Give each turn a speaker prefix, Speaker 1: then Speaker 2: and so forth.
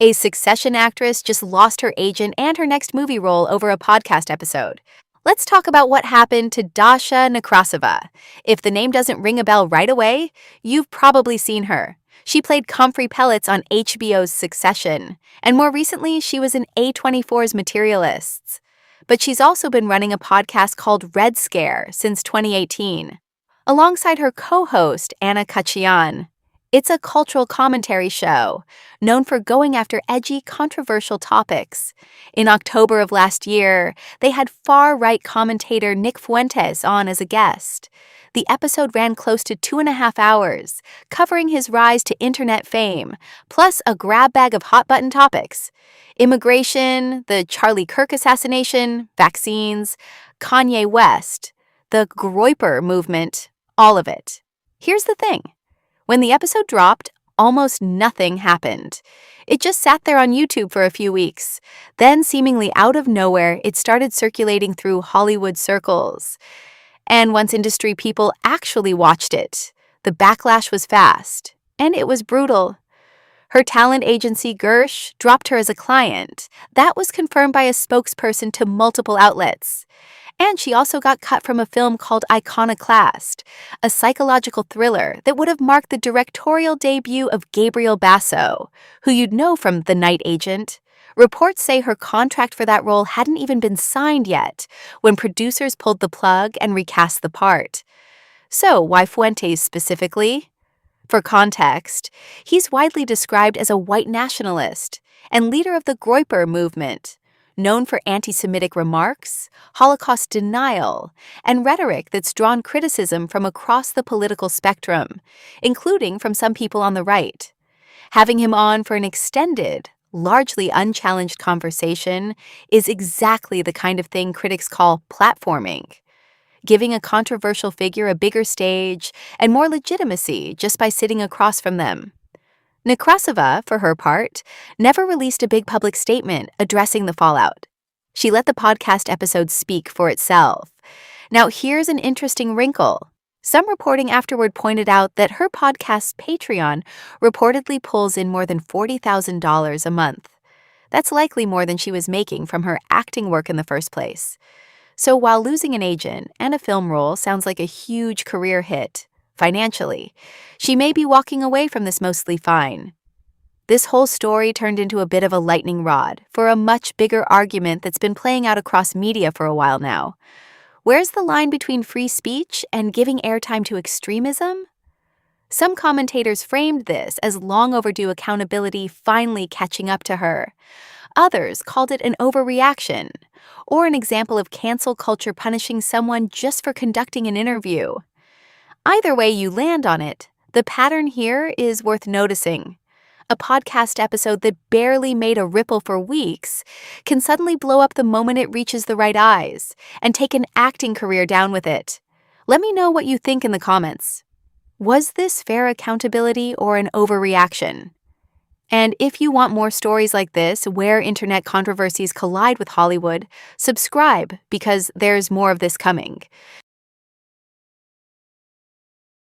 Speaker 1: A Succession actress just lost her agent and her next movie role over a podcast episode. Let's talk about what happened to Dasha Nekrasova. If the name doesn't ring a bell right away, you've probably seen her. She played Comfrey Pellets on HBO's Succession, and more recently, she was in A24's Materialists. But she's also been running a podcast called Red Scare since 2018, alongside her co-host Anna Kachian. It's a cultural commentary show, known for going after edgy, controversial topics. In October of last year, they had far-right commentator Nick Feuntes on as a guest. The episode ran close to 2.5 hours, covering his rise to internet fame, plus a grab bag of hot-button topics. Immigration, the Charlie Kirk assassination, vaccines, Kanye West, the Groyper movement, all of it. Here's the thing. When the episode dropped, almost nothing happened. It just sat there on YouTube for a few weeks. Then, seemingly out of nowhere, it started circulating through Hollywood circles. And once industry people actually watched it, the backlash was fast, and it was brutal. Her talent agency, Gersh, dropped her as a client. That was confirmed by a spokesperson to multiple outlets. And she also got cut from a film called Iconoclast, a psychological thriller that would have marked the directorial debut of Gabriel Basso, who you'd know from The Night Agent. Reports say her contract for that role hadn't even been signed yet when producers pulled the plug and recast the part. So, why Fuentes specifically? For context, he's widely described as a white nationalist and leader of the Groyper movement, known for anti-Semitic remarks, Holocaust denial, and rhetoric that's drawn criticism from across the political spectrum, including from some people on the right. Having him on for an extended, largely unchallenged conversation is exactly the kind of thing critics call platforming, giving a controversial figure a bigger stage and more legitimacy just by sitting across from them. Nekrasova, for her part, never released a big public statement addressing the fallout. She let the podcast episode speak for itself. Now, here's an interesting wrinkle. Some reporting afterward pointed out that her podcast's Patreon reportedly pulls in more than $40,000 a month. That's likely more than she was making from her acting work in the first place. So while losing an agent and a film role sounds like a huge career hit, financially, she may be walking away from this mostly fine. This whole story turned into a bit of a lightning rod for a much bigger argument that's been playing out across media for a while now. Where's the line between free speech and giving airtime to extremism? Some commentators framed this as long overdue accountability finally catching up to her. Others called it an overreaction, or an example of cancel culture punishing someone just for conducting an interview. Either way you land on it, the pattern here is worth noticing. A podcast episode that barely made a ripple for weeks can suddenly blow up the moment it reaches the right eyes and take an acting career down with it. Let me know what you think in the comments. Was this fair accountability or an overreaction? And if you want more stories like this where internet controversies collide with Hollywood, subscribe because there's more of this coming.